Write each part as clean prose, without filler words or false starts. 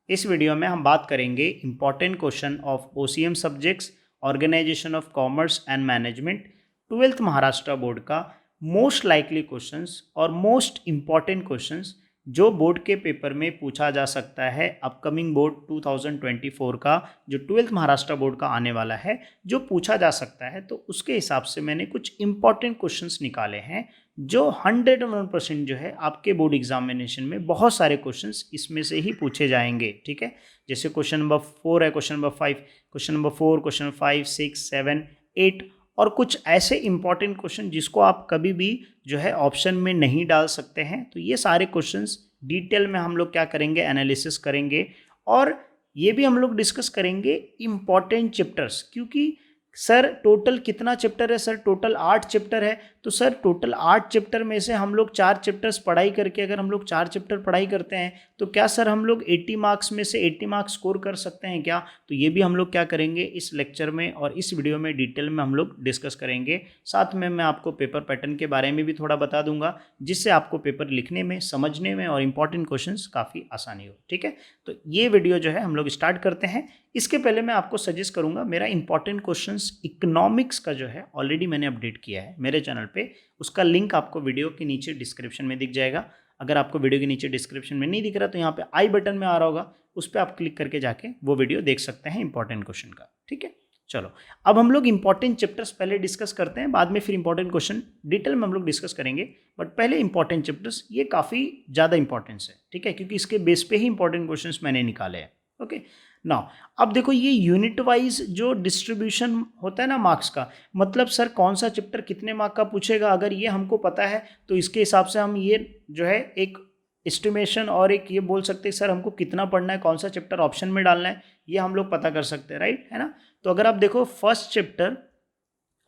इस वीडियो में हम बात करेंगे important question of OCM subjects, organisation of commerce and management, 12th Maharashtra board का मोस्ट लाइकली क्वेश्चंस और मोस्ट इम्पॉर्टेंट क्वेश्चंस जो बोर्ड के पेपर में पूछा जा सकता है। अपकमिंग बोर्ड 2024 का जो 12th महाराष्ट्र बोर्ड का आने वाला है, जो पूछा जा सकता है, तो उसके हिसाब से मैंने कुछ इंपॉर्टेंट क्वेश्चंस निकाले हैं जो 101% जो है आपके बोर्ड एग्जामिनेशन में बहुत सारे क्वेश्चंस इसमें से ही पूछे जाएंगे। ठीक है, जैसे क्वेश्चन नंबर 4 है, question number 5, question number 4, question number 5, 6, 7, 8 और कुछ ऐसे इंपॉर्टेंट क्वेश्चन जिसको आप कभी भी जो है ऑप्शन में नहीं डाल सकते हैं। तो ये सारे क्वेश्चंस डिटेल में हम लोग क्या करेंगे, एनालिसिस करेंगे और ये भी हम लोग डिस्कस करेंगे इंपॉर्टेंट चैप्टर्स। क्योंकि सर टोटल कितना चैप्टर है, सर टोटल 8 चैप्टर है। तो सर टोटल 8 चैप्टर में से हम लोग 4 चैप्टर्स पढ़ाई करके, अगर हम लोग 4 चैप्टर पढ़ाई करते हैं तो क्या सर हम लोग 80 मार्क्स में से 80 मार्क्स स्कोर कर सकते हैं क्या? तो ये भी हम लोग क्या करेंगे इस लेक्चर में और इस वीडियो में डिटेल में हम लोग डिस्कस करेंगे। साथ में मैं आपको पेपर पैटर्न के बारे में भी थोड़ा बता दूंगा, जिससे आपको पेपर लिखने में, समझने में और इंपॉर्टेंट क्वेश्चंस काफ़ी आसानी हो। ठीक है, तो ये वीडियो जो है हम लोग स्टार्ट करते हैं। इसके पहले मैं आपको सजेस्ट करूंगा, मेरा इंपॉर्टेंट क्वेश्चंस इकोनॉमिक्स का जो है ऑलरेडी मैंने अपडेट किया है मेरे चैनल पे। उसका लिंक आपको वीडियो के नीचे डिस्क्रिप्शन में दिख जाएगा। अगर आपको वीडियो के नीचे डिस्क्रिप्शन में नहीं दिख रहा तो यहाँ पे आई बटन में आ रहा होगा, उस पर आप क्लिक करके जाके वो वीडियो देख सकते हैं इंपॉर्टेंट क्वेश्चन का। ठीक है, चलो अब हम लोग इंपॉर्टेंट चैप्टर्स पहले डिस्कस करते हैं, बाद में फिर इंपॉर्टेंट क्वेश्चन डिटेल में हम लोग डिस्कस करेंगे। बट पहले इंपॉर्टेंट चैप्टर्स, ये काफ़ी ज़्यादा इंपॉर्टेंस है। ठीक है, क्योंकि इसके बेस पे ही इंपॉर्टेंट क्वेश्चंस मैंने निकाले हैं। ओके नाउ, अब देखो ये यूनिट वाइज जो डिस्ट्रीब्यूशन होता है ना मार्क्स का, मतलब सर कौन सा चैप्टर कितने मार्क का पूछेगा, अगर ये हमको पता है तो इसके हिसाब से हम ये जो है एक एस्टिमेशन और एक ये बोल सकते हैं सर हमको कितना पढ़ना है, कौन सा चैप्टर ऑप्शन में डालना है, ये हम लोग पता कर सकते हैं। राइट है ना? तो अगर आप देखो फर्स्ट चैप्टर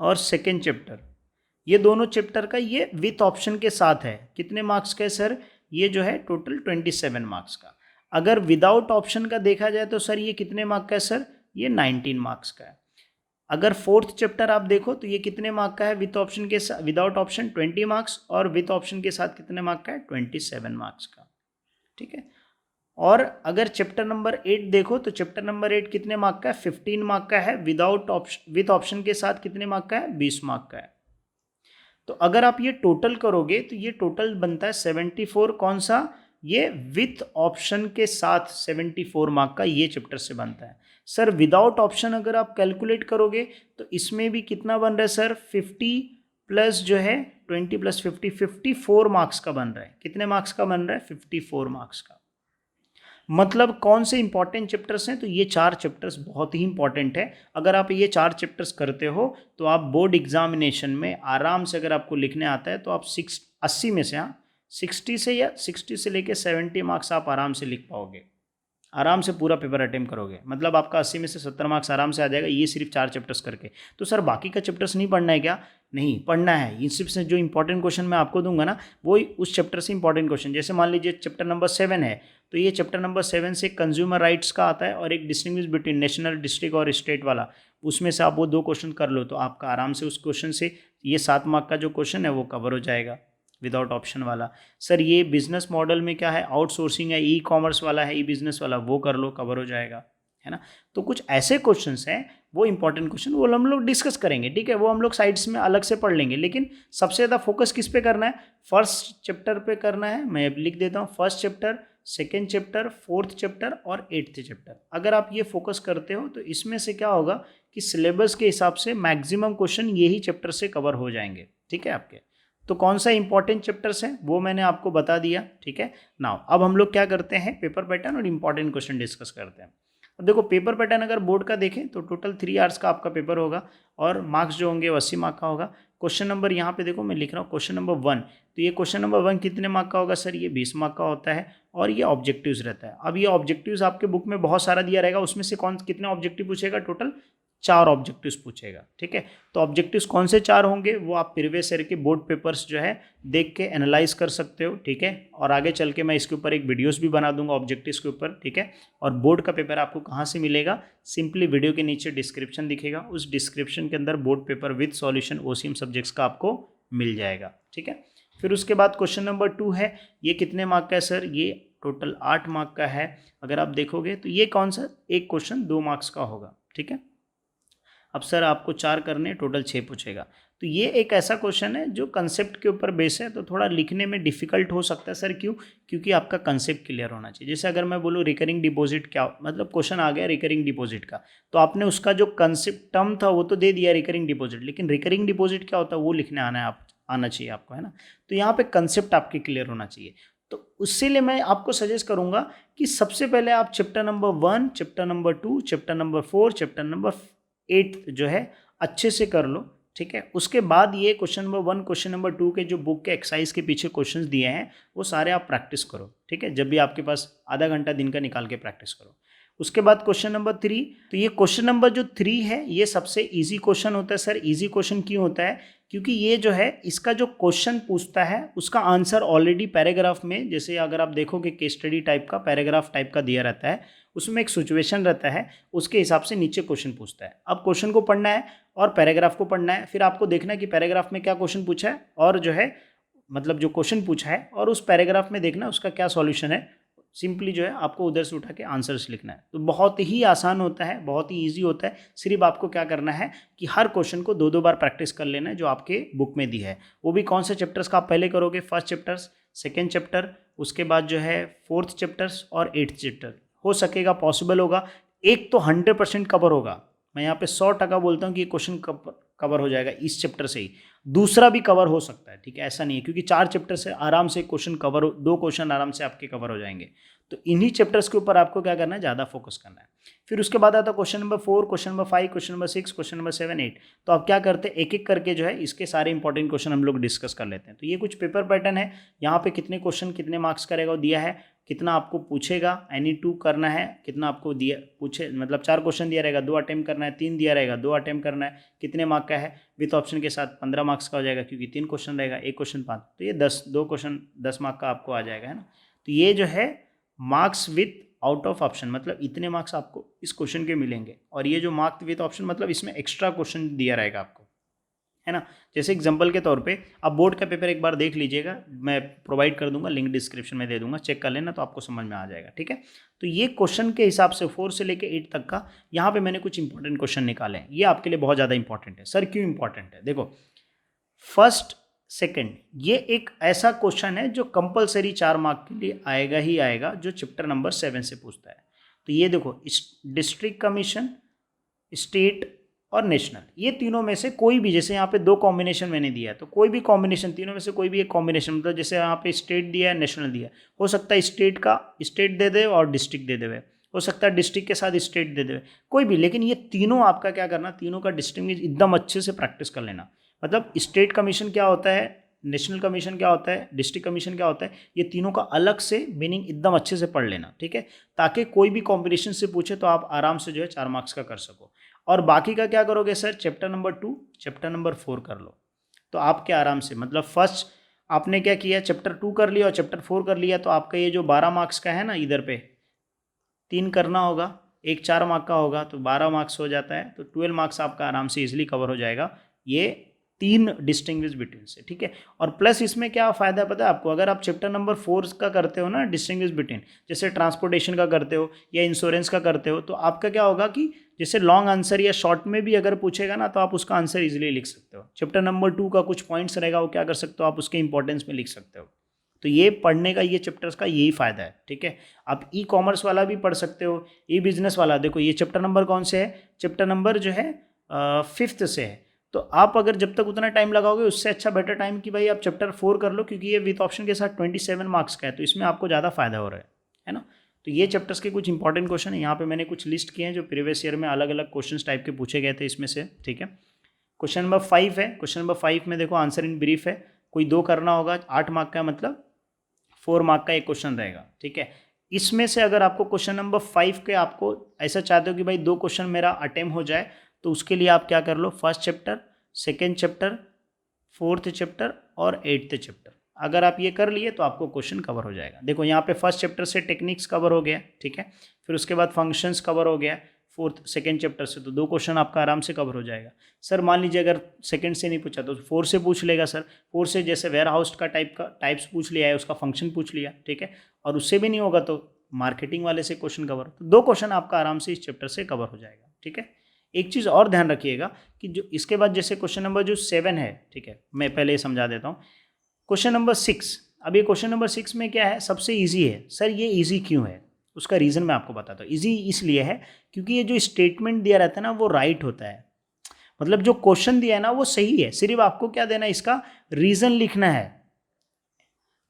और सेकेंड चैप्टर, ये दोनों चैप्टर का ये विथ ऑप्शन के साथ है, कितने मार्क्स का है सर? ये जो है टोटल 27 मार्क्स का। अगर विदाउट ऑप्शन का देखा जाए तो सर ये कितने मार्क का है सर? ये 19 मार्क्स का है। अगर फोर्थ चैप्टर आप देखो तो ये कितने मार्क का है विद ऑप्शन के साथ, विदाउट ऑप्शन 20 मार्क्स, और विद ऑप्शन के साथ कितने मार्क का है? 27 मार्क्स का। ठीक है, और अगर चैप्टर नंबर 8 देखो तो चैप्टर नंबर 8 कितने मार्क का है? 15 मार्क का है। विदाउट ऑप्शन, विद ऑप्शन के साथ कितने मार्क का है? 20 मार्क का है। तो अगर आप ये टोटल करोगे तो ये टोटल बनता है 74। कौन सा? ये विथ ऑप्शन के साथ 74 मार्क का ये चैप्टर से बनता है। सर विदाउट ऑप्शन अगर आप कैलकुलेट करोगे तो इसमें भी कितना बन रहा है सर? 50 प्लस जो है 20 प्लस 50, 54 मार्क्स का बन रहा है। कितने मार्क्स का बन रहा है? 54 मार्क्स का। मतलब कौन से इंपॉर्टेंट चैप्टर्स हैं? तो ये 4 चैप्टर्स बहुत ही इंपॉर्टेंट है। अगर आप ये 4 चैप्टर्स करते हो तो आप बोर्ड एग्जामिनेशन में आराम से, अगर आपको लिखने आता है तो आप 80 में से, हाँ 60 से या 60 से लेके 70 मार्क्स आप आराम से लिख पाओगे, आराम से पूरा पेपर अटेम्प्ट करोगे। मतलब आपका 80 में से 70 मार्क्स आराम से आ जाएगा, ये सिर्फ 4 चैप्टर्स करके। तो सर बाकी का चैप्टर्स नहीं पढ़ना है क्या? नहीं पढ़ना है। ये सिर्फ से जो इंपॉर्टेंट क्वेश्चन मैं आपको दूंगा ना, वो उस चैप्टर से इंपॉर्टेंट क्वेश्चन। जैसे मान लीजिए चैप्टर नंबर 7 है, तो ये चैप्टर नंबर 7 से कंज्यूमर राइट्स का आता है और एक डिस्टिंग्विश बिटवीन नेशनल, डिस्ट्रिक्ट और स्टेट वाला, उसमें से आप वो 2 क्वेश्चन कर लो तो आपका आराम से उस क्वेश्चन से ये 7 मार्क का जो क्वेश्चन है वो कवर हो जाएगा विदाउट ऑप्शन वाला। सर ये बिजनेस मॉडल में क्या है, आउटसोर्सिंग है, ई कॉमर्स वाला है, ई बिजनेस वाला, वो कर लो, कवर हो जाएगा, है ना? तो कुछ ऐसे क्वेश्चंस हैं, वो इंपॉर्टेंट क्वेश्चन, वो हम लोग डिस्कस करेंगे। ठीक है, वो हम लोग साइड्स में अलग से पढ़ लेंगे, लेकिन सबसे ज़्यादा फोकस किस पे करना है? फर्स्ट चैप्टर पे करना है। मैं लिख देता हूँ first chapter, second chapter, fourth chapter और 8th चैप्टर। अगर आप ये फोकस करते हो तो इसमें से क्या होगा कि सिलेबस के हिसाब से मैक्सिमम क्वेश्चन यही चैप्टर से कवर हो जाएंगे। ठीक है आपके, तो कौन सा इंपॉर्टेंट चैप्टर्स हैं वो मैंने आपको बता दिया। ठीक है, नाउ अब हम लोग क्या करते हैं, पेपर पैटर्न और इंपॉर्टेंट क्वेश्चन डिस्कस करते हैं। अब देखो पेपर पैटर्न अगर बोर्ड का देखें तो टोटल 3 आवर्स का आपका पेपर होगा और मार्क्स जो होंगे 80 मार्क का होगा। क्वेश्चन नंबर यहाँ पे देखो मैं लिख रहा हूँ क्वेश्चन नंबर 1, तो ये क्वेश्चन नंबर 1 कितने मार्क का होगा सर? ये 20 मार्क का होता है और ये ऑब्जेक्टिव्स रहता है। अब ये ऑब्जेक्टिव्स आपके बुक में बहुत सारा दिया रहेगा, उसमें से कितने ऑब्जेक्टिव पूछेगा? टोटल 4 ऑब्जेक्टिव्स पूछेगा। ठीक है, तो ऑब्जेक्टिव्स कौन से 4 होंगे वो आप प्रीवियस ईयर के बोर्ड पेपर्स जो है देख के एनालाइज कर सकते हो। ठीक है, और आगे चल के मैं इसके ऊपर एक वीडियोस भी बना दूंगा ऑब्जेक्टिव्स के ऊपर। ठीक है, और बोर्ड का पेपर आपको कहाँ से मिलेगा? सिंपली वीडियो के नीचे डिस्क्रिप्शन दिखेगा, उस डिस्क्रिप्शन के अंदर board paper with solution OCM subjects का आपको मिल जाएगा। ठीक है, फिर उसके बाद क्वेश्चन नंबर 2 है, ये कितने मार्क का है सर? ये टोटल 8 मार्क का है। अगर आप देखोगे तो ये कौन सा एक क्वेश्चन 2 मार्क्स का होगा, ठीक है। अब सर आपको 4 करने, टोटल 6 पूछेगा। तो ये एक ऐसा क्वेश्चन है जो कंसेप्ट के ऊपर बेस है, तो थोड़ा लिखने में डिफिकल्ट हो सकता है। सर क्यों? क्योंकि आपका कंसेप्ट क्लियर होना चाहिए। जैसे अगर मैं बोलूँ रिकरिंग डिपॉजिट क्या, मतलब क्वेश्चन आ गया रिकरिंग डिपॉजिट का, तो आपने उसका जो कंसेप्ट टर्म था वो तो दे दिया रिकरिंग डिपॉजिट, लेकिन रिकरिंग डिपॉजिट क्या होता है वो लिखने आना चाहिए आपको, है ना। तो यहाँ पे कंसेप्ट आपके क्लियर होना चाहिए। तो उससे लिए मैं आपको सजेस्ट करूंगा कि सबसे पहले आप chapter number 1, chapter number 2, chapter number 4, chapter number 8 जो है अच्छे से कर लो, ठीक है। उसके बाद ये क्वेश्चन नंबर 1, क्वेश्चन नंबर 2 के जो बुक के एक्सरसाइज के पीछे क्वेश्चंस दिए हैं वो सारे आप प्रैक्टिस करो, ठीक है। जब भी आपके पास आधा घंटा दिन का निकाल के प्रैक्टिस करो। उसके बाद क्वेश्चन नंबर 3, तो ये क्वेश्चन नंबर जो 3 है ये सबसे इजी क्वेश्चन होता है। सर इजी क्वेश्चन क्यों होता है? क्योंकि ये जो है इसका जो क्वेश्चन पूछता है उसका आंसर ऑलरेडी पैराग्राफ में, जैसे अगर आप देखोगे केस स्टडी टाइप का पैराग्राफ टाइप का दिया रहता है, उसमें एक सिचुएशन रहता है, उसके हिसाब से नीचे क्वेश्चन पूछता है। अब क्वेश्चन को पढ़ना है और पैराग्राफ को पढ़ना है, फिर आपको देखना है कि पैराग्राफ में क्या क्वेश्चन पूछा है और जो है मतलब जो क्वेश्चन पूछा है और उस पैराग्राफ में देखना उसका क्या सॉल्यूशन है। सिंपली जो है आपको उधर से उठा के आंसर्स लिखना है। तो बहुत ही आसान होता है, बहुत ही ईजी होता है। सिर्फ आपको क्या करना है कि हर क्वेश्चन को 2-2 बार प्रैक्टिस कर लेना है जो आपके बुक में दी है। वो भी कौन से चैप्टर्स का आप पहले करोगे? फर्स्ट चैप्टर्स, सेकेंड चैप्टर, उसके बाद जो है फोर्थ चैप्टर्स और 8th चैप्टर। हो सकेगा, पॉसिबल होगा, एक तो 100% कवर होगा। मैं यहाँ पे 100% बोलता हूँ कि क्वेश्चन कवर हो जाएगा इस चैप्टर से ही, दूसरा भी कवर हो सकता है, ठीक है। ऐसा नहीं है, क्योंकि 4 चैप्टर से आराम से क्वेश्चन कवर, 2 क्वेश्चन आराम से आपके कवर हो जाएंगे। तो इन्हीं चैप्टर्स के ऊपर आपको क्या करना है, ज़्यादा फोकस करना है। फिर उसके बाद आता है question number 4, question number 5, question number 6, question number 7, 8। तो आप क्या करते हैं, एक एक करके जो है इसके सारे इंपॉर्टेंट क्वेश्चन हम लोग डिस्कस कर लेते हैं। तो ये कुछ पेपर पैटर्न है, यहाँ पे कितने क्वेश्चन कितने मार्क्स करेगा वो दिया है, कितना आपको पूछेगा, एनी 2 करना है, कितना आपको दिया पूछे, मतलब 4 क्वेश्चन दिया रहेगा, 2 अटेम्प्ट करना है, 3 दिया रहेगा, 2 अटेम्प्ट करना है, कितने मार्क का है, विथ ऑप्शन के साथ 15 मार्क्स का हो जाएगा, क्योंकि 3 क्वेश्चन रहेगा, 1 क्वेश्चन 5, तो ये 2 क्वेश्चन 10 मार्क का आपको आ जाएगा, है ना। तो ये जो है marks with out of option, मतलब इतने मार्क्स आपको इस क्वेश्चन के मिलेंगे। और ये जो मार्क्स विथ ऑप्शन मतलब इसमें एक्स्ट्रा क्वेश्चन दिया रहेगा आपको, है ना। जैसे एग्जांपल के तौर पे आप बोर्ड का पेपर एक बार देख लीजिएगा, मैं प्रोवाइड कर दूंगा, लिंक डिस्क्रिप्शन में दे दूंगा, चेक कर लेना तो आपको समझ में आ जाएगा, ठीक है। तो ये क्वेश्चन के हिसाब से 4 से लेके 8 तक का यहाँ पे मैंने कुछ इंपॉर्टेंट क्वेश्चन निकाले हैं। ये आपके लिए बहुत ज़्यादा इंपॉर्टेंट है। सर क्यों इंपॉर्टेंट है? देखो, फर्स्ट सेकंड, ये एक ऐसा क्वेश्चन है जो कंपलसरी 4 मार्क के लिए आएगा ही आएगा, जो चैप्टर नंबर 7 से पूछता है। तो ये देखो, डिस्ट्रिक्ट कमीशन, स्टेट और नेशनल, ये तीनों में से कोई भी, जैसे यहाँ पे 2 कॉम्बिनेशन मैंने दिया है, तो कोई भी कॉम्बिनेशन, तीनों में से कोई भी एक कॉम्बिनेशन, मतलब जैसे यहाँ पे स्टेट दिया है, नेशनल दिया है, हो सकता है स्टेट का स्टेट दे दे और डिस्ट्रिक्ट दे देवे, हो सकता है डिस्ट्रिक्ट के साथ स्टेट दे देवे, कोई भी, लेकिन ये तीनों आपका क्या करना, तीनों का डिस्टिंग्विश एकदम अच्छे से प्रैक्टिस कर लेना। मतलब स्टेट कमीशन क्या होता है, नेशनल कमीशन क्या होता है, डिस्ट्रिक्ट कमीशन क्या होता है, ये तीनों का अलग से मीनिंग एकदम अच्छे से पढ़ लेना, ठीक है, ताकि कोई भी कॉम्बिनेशन से पूछे तो आप आराम से जो है 4 मार्क्स का कर सको। और बाकी का क्या करोगे sir, chapter number 2, chapter number 4 कर लो, तो आपके आराम से, मतलब फर्स्ट आपने क्या किया, चैप्टर 2 कर लिया और चैप्टर 4 कर लिया, तो आपका ये जो 12 मार्क्स का है ना, इधर पे 3 करना होगा, एक 4 मार्क का होगा, तो 12 मार्क्स हो जाता है, तो 12 मार्क्स आपका आराम से इजीली कवर हो जाएगा, ये 3 डिस्टिंग्विश बिटवीन से, ठीक है। और प्लस इसमें क्या फ़ायदा पता है आपको, अगर आप चैप्टर नंबर 4 का करते हो ना डिस्टिंग्विश बिटवीन, जैसे ट्रांसपोर्टेशन का करते हो या इंश्योरेंस का करते हो, तो आपका क्या होगा कि जैसे लॉन्ग आंसर या शॉर्ट में भी अगर पूछेगा ना, तो आप उसका आंसर इजीली लिख सकते हो। चैप्टर नंबर 2 का कुछ पॉइंट्स रहेगा, वो क्या कर सकते हो आप, उसके इंपॉर्टेंस में लिख सकते हो। तो ये पढ़ने का, ये चैप्टर्स का यही फ़ायदा है, ठीक है। आप ई कॉमर्स वाला भी पढ़ सकते हो, ई बिजनेस वाला, देखो ये चैप्टर नंबर कौन से है, चैप्टर नंबर जो है 5th से है। तो आप अगर जब तक उतना टाइम लगाओगे, उससे अच्छा बेटर टाइम कि भाई आप चैप्टर 4 कर लो, क्योंकि ये विथ ऑप्शन के साथ 27 मार्क्स का है, तो इसमें आपको ज़्यादा फायदा हो रहा है ना। तो ये चैप्टर्स के कुछ इंपॉर्टेंट क्वेश्चन है, यहाँ पे मैंने कुछ लिस्ट किए हैं जो प्रीवियस ईयर में अलग अलग क्वेश्चन टाइप के पूछे गए थे इसमें से, ठीक है। क्वेश्चन नंबर 5 है, क्वेश्चन नंबर 5 में देखो आंसर इन ब्रीफ है, कोई 2 करना होगा, 8 मार्क का, मतलब 4 मार्क का एक क्वेश्चन रहेगा, ठीक है। इसमें से अगर आपको क्वेश्चन नंबर 5 के, आपको ऐसा चाहते हो कि भाई 2 क्वेश्चन मेरा अटेम्प्ट हो जाए, तो उसके लिए आप क्या कर लो, first chapter, second chapter, 4th chapter और 8th चैप्टर, अगर आप ये कर लिए तो आपको क्वेश्चन कवर हो जाएगा। देखो यहाँ पे फर्स्ट चैप्टर से टेक्निक्स कवर हो गया, ठीक है, फिर उसके बाद फंक्शंस कवर हो गया, फोर्थ सेकंड चैप्टर से, तो 2 क्वेश्चन आपका आराम से कवर हो जाएगा। सर मान लीजिए अगर सेकंड से नहीं पूछा तो 4 से पूछ लेगा सर, 4 से जैसे वेयर हाउस का टाइप्स पूछ लिया है, उसका फंक्शन पूछ लिया, ठीक है, और उससे भी नहीं होगा तो मार्केटिंग वाले से क्वेश्चन कवर, तो 2 क्वेश्चन आपका आराम से इस चैप्टर से कवर हो जाएगा, ठीक है। एक चीज़ और ध्यान रखिएगा कि जो इसके बाद जैसे क्वेश्चन नंबर जो 7 है, ठीक है, मैं पहले ये समझा देता हूँ। क्वेश्चन नंबर 6, अब ये क्वेश्चन नंबर 6 में क्या है, सबसे ईजी है। सर ये ईजी क्यों है, उसका रीज़न मैं आपको बताता हूँ। ईजी इसलिए है क्योंकि ये जो स्टेटमेंट दिया रहता है ना वो राइट होता है, मतलब जो क्वेश्चन दिया है ना वो सही है, सिर्फ आपको क्या देना है, इसका रीज़न लिखना है।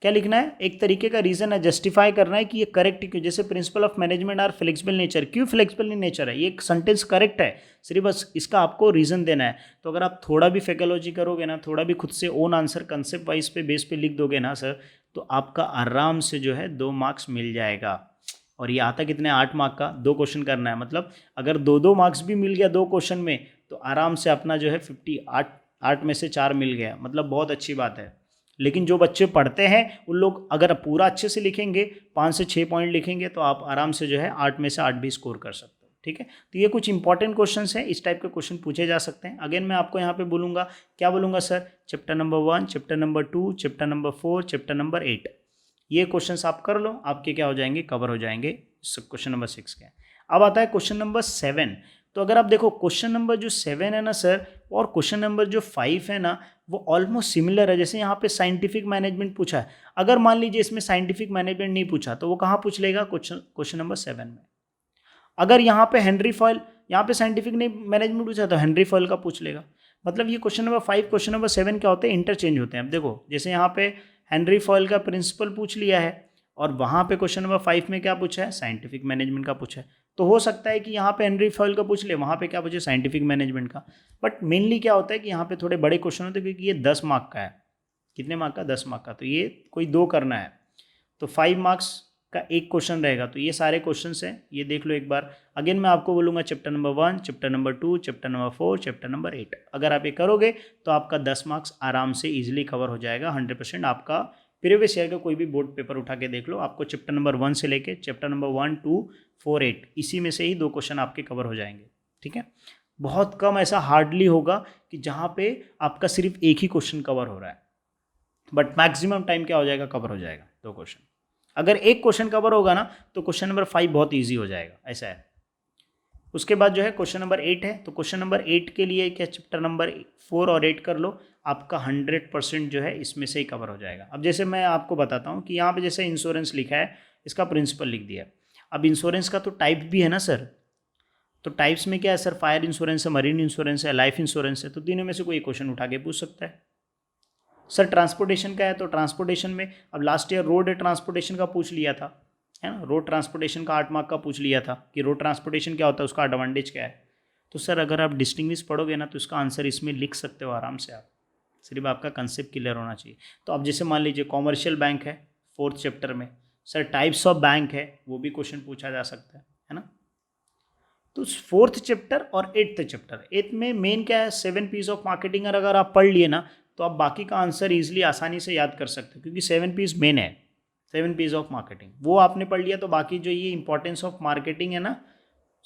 क्या लिखना है, एक तरीके का रीज़न है, जस्टिफाई करना है कि ये करेक्ट क्यों। जैसे principle of management are flexible nature, क्यों फ्लेक्सिबल नेचर है, ये सेंटेंस करेक्ट है, सिर्फ बस इसका आपको रीज़न देना है। तो अगर आप थोड़ा भी फेकोलॉजी करोगे ना, थोड़ा भी खुद से ओन आंसर कंसेप्ट वाइज पे बेस पे लिख दोगे ना सर, तो आपका आराम से जो है 2 मार्क्स मिल जाएगा। और ये आता कितने, 8 मार्क का 2 क्वेश्चन करना है, मतलब अगर 2-2 मार्क्स भी मिल गया 2 क्वेश्चन में तो आराम से अपना जो है 8 में से 4 मिल गया, मतलब बहुत अच्छी बात है। लेकिन जो बच्चे पढ़ते हैं उन लोग अगर पूरा अच्छे से लिखेंगे, 5 से 6 पॉइंट लिखेंगे, तो आप आराम से जो है 8 में से 8 भी स्कोर कर सकते हो, ठीक है। तो ये कुछ इंपॉर्टेंट क्वेश्चंस हैं, इस टाइप के क्वेश्चन पूछे जा सकते हैं। अगेन मैं आपको यहाँ पे बोलूँगा, क्या बोलूँगा sir, chapter number 1, chapter number 2, chapter number 4, chapter number 8, ये क्वेश्चंस आप कर लो, आपके क्या हो जाएंगे, कवर हो जाएंगे क्वेश्चन नंबर 6 के। अब आता है क्वेश्चन नंबर 7। तो अगर आप देखो क्वेश्चन नंबर जो 7 है ना सर, और क्वेश्चन नंबर जो 5 है ना, वो ऑलमोस्ट सिमिलर है। जैसे यहाँ पे साइंटिफिक मैनेजमेंट पूछा है, अगर मान लीजिए इसमें साइंटिफिक मैनेजमेंट नहीं पूछा तो वो कहाँ पूछ लेगा, क्वेश्चन नंबर 7 में। अगर यहाँ पे हेनरी फॉयल, यहाँ पे साइंटिफिक नहीं मैनेजमेंट पूछा तो हेनरी फॉयल का पूछ लेगा। मतलब ये क्वेश्चन नंबर 5 क्वेश्चन नंबर 7 क्या होते हैं, इंटरचेंज होते हैं। अब देखो जैसे यहाँ पे हेनरी फॉयल का प्रिंसिपल पूछ लिया है, और वहाँ पे क्वेश्चन नंबर 5 में क्या पूछा है, साइंटिफिक मैनेजमेंट का पूछा है। तो हो सकता है कि यहाँ पे हेनरी फॉयल का पूछ ले, वहाँ पे क्या पूछे, साइंटिफिक मैनेजमेंट का। बट मेनली क्या होता है कि यहाँ पे थोड़े बड़े क्वेश्चन होते हैं, क्योंकि ये 10 मार्क का है। कितने मार्क का, 10 मार्क का, तो ये कोई 2 करना है, तो 5 मार्क्स का एक क्वेश्चन रहेगा। तो ये सारे क्वेश्चंस हैं, ये देख लो एक बार। अगेन मैं आपको बोलूँगा chapter number 1, chapter number 2, chapter number 4, chapter number 8, अगर आप ये करोगे तो आपका 10 मार्क्स आराम से ईजिली कवर हो जाएगा 100%। आपका प्रीवियस ईयर का कोई भी बोर्ड पेपर उठा के देख लो, आपको चैप्टर नंबर 1 से लेके चैप्टर नंबर 1, 2, 4, 8 इसी में से ही 2 क्वेश्चन आपके कवर हो जाएंगे, ठीक है। बहुत कम ऐसा हार्डली होगा कि जहाँ पे आपका सिर्फ एक ही क्वेश्चन कवर हो रहा है, बट मैक्सिमम टाइम क्या हो जाएगा, कवर हो जाएगा 2 क्वेश्चन। अगर एक क्वेश्चन कवर होगा ना तो क्वेश्चन नंबर 5 बहुत ईजी हो जाएगा, ऐसा है। उसके बाद जो है क्वेश्चन नंबर 8 है, तो क्वेश्चन नंबर 8 के लिए क्या, चैप्टर नंबर 4 और 8 कर लो, आपका 100% जो है इसमें से ही कवर हो जाएगा। अब जैसे मैं आपको बताता हूँ कि यहाँ पे जैसे इंश्योरेंस लिखा है, इसका प्रिंसिपल लिख दिया। अब इंश्योरेंस का तो टाइप भी है ना सर, तो टाइप्स में क्या है सर, फायर इंश्योरेंस है, मरीन इंश्योरेंस है, लाइफ इंश्योरेंस है, तो तीनों में से कोई क्वेश्चन उठा के पूछ सकता है। सर ट्रांसपोर्टेशन का है, तो ट्रांसपोर्टेशन में अब लास्ट ईयर रोड ट्रांसपोर्टेशन का पूछ लिया था, है ना, रोड ट्रांसपोर्टेशन का 8 मार्क का पूछ लिया था कि रोड ट्रांसपोर्टेशन क्या होता है, उसका एडवांटेज क्या है। तो सर अगर आप डिस्टिंग्विश पढ़ोगे ना तो इसका आंसर इसमें लिख सकते हो आराम से आप, सिर्फ आपका कंसेप्ट क्लियर होना चाहिए। तो अब जैसे मान लीजिए कॉमर्शियल बैंक है 4th चैप्टर में, सर टाइप्स ऑफ बैंक है, वो भी क्वेश्चन पूछा जा सकता है ना। तो 4th चैप्टर और 8th चैप्टर, 8th में मेन क्या है, 7 पीस ऑफ मार्केटिंग, अगर आप पढ़ लिए ना तो आप बाकी का आंसर ईजिली आसानी से याद कर सकते हो, क्योंकि 7 पीस मेन है, 7 पीस ऑफ मार्केटिंग वो आपने पढ़ लिया। तो बाकी जो ये इंपॉर्टेंस ऑफ मार्केटिंग है ना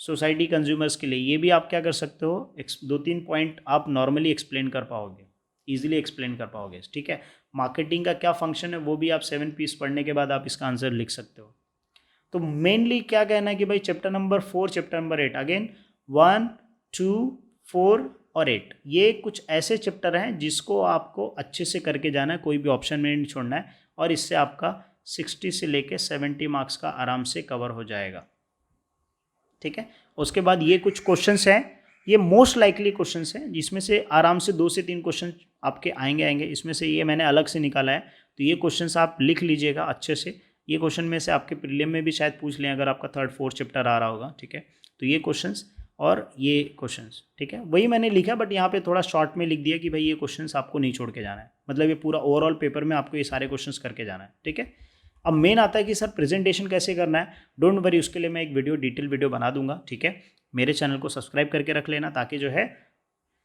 सोसाइटी कंज्यूमर्स के लिए, ये भी आप क्या कर सकते हो, 2-3 पॉइंट आप नॉर्मली एक्सप्लेन कर पाओगे, ईजिली एक्सप्लेन कर पाओगे, ठीक है। मार्केटिंग का क्या फंक्शन है वो भी आप 7 पीस पढ़ने के बाद आप इसका आंसर लिख सकते हो। तो मेनली क्या कहना है कि भाई chapter number 4, chapter number 8, again 1, 2, 4 और 8, ये कुछ ऐसे चैप्टर हैं जिसको आपको अच्छे से करके जाना है, कोई भी ऑप्शन में नहीं छोड़ना है, और इससे आपका 60 से लेके 70 मार्क्स का आराम से कवर हो जाएगा, ठीक है। उसके बाद ये कुछ क्वेश्चंस हैं, ये मोस्ट लाइकली क्वेश्चंस हैं, जिसमें से आराम से 2 से 3 क्वेश्चन आपके आएंगे, इसमें से ये मैंने अलग से निकाला है। तो ये क्वेश्चंस आप लिख लीजिएगा अच्छे से, ये क्वेश्चन में से आपके प्रीलिम में भी शायद पूछ लें अगर आपका 3rd 4th चैप्टर आ रहा होगा, ठीक है। तो ये क्वेश्चंस और ये क्वेश्चंस, ठीक है, वही मैंने लिखा, बट यहाँ पे थोड़ा शॉर्ट में लिख दिया कि भाई ये क्वेश्चंस आपको नहीं छोड़ के जाना है, मतलब ये पूरा ओवरऑल पेपर में आपको ये सारे क्वेश्चंस करके जाना है, ठीक है। अब मेन आता है कि सर प्रेजेंटेशन कैसे करना है, डोंट वरी, उसके लिए मैं एक डिटेल वीडियो बना दूंगा, ठीक है। मेरे चैनल को सब्सक्राइब करके रख लेना, ताकि जो है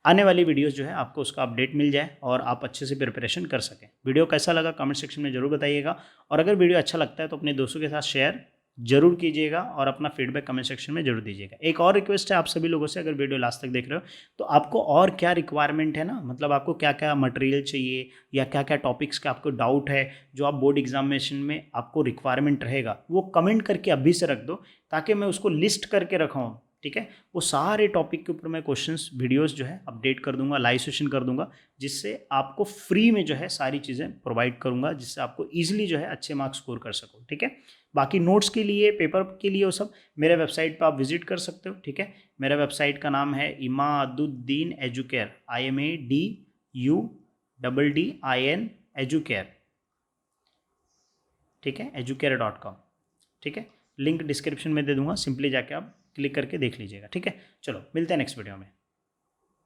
आने वाली वीडियोस जो है आपको उसका अपडेट मिल जाए और आप अच्छे से प्रिपरेशन कर सकें। वीडियो कैसा लगा कमेंट सेक्शन में जरूर बताइएगा, और अगर वीडियो अच्छा लगता है तो अपने दोस्तों के साथ शेयर जरूर कीजिएगा और अपना फीडबैक कमेंट सेक्शन में जरूर दीजिएगा। एक और रिक्वेस्ट है आप सभी लोगों से, अगर वीडियो लास्ट तक देख रहे हो तो आपको और क्या रिक्वायरमेंट है ना, मतलब आपको क्या क्या मटेरियल चाहिए या क्या क्या टॉपिक्स का आपको डाउट है जो आप बोर्ड एग्जामिनेशन में आपको रिक्वायरमेंट रहेगा, वो कमेंट करके अभी से रख दो ताकि मैं उसको लिस्ट करके रखाऊँ। ठीक है, वो सारे टॉपिक के ऊपर मैं क्वेश्चंस वीडियोस जो है अपडेट कर दूंगा, लाइव सेशन कर दूंगा, जिससे आपको फ्री में जो है सारी चीज़ें प्रोवाइड करूंगा, जिससे आपको इजीली जो है अच्छे मार्क्स स्कोर कर सको। ठीक है, बाकी नोट्स के लिए, पेपर के लिए वो सब मेरे वेबसाइट पर आप विजिट कर सकते हो। ठीक है, मेरा वेबसाइट का नाम है इमादुद्दीन एजुकेयर, IMADUDDIN एजुकेयर। ठीक है, educare.com। ठीक है, लिंक डिस्क्रिप्शन में दे दूंगा, सिंपली जाके आप क्लिक करके देख लीजिएगा। ठीक है, चलो मिलते हैं नेक्स्ट वीडियो में।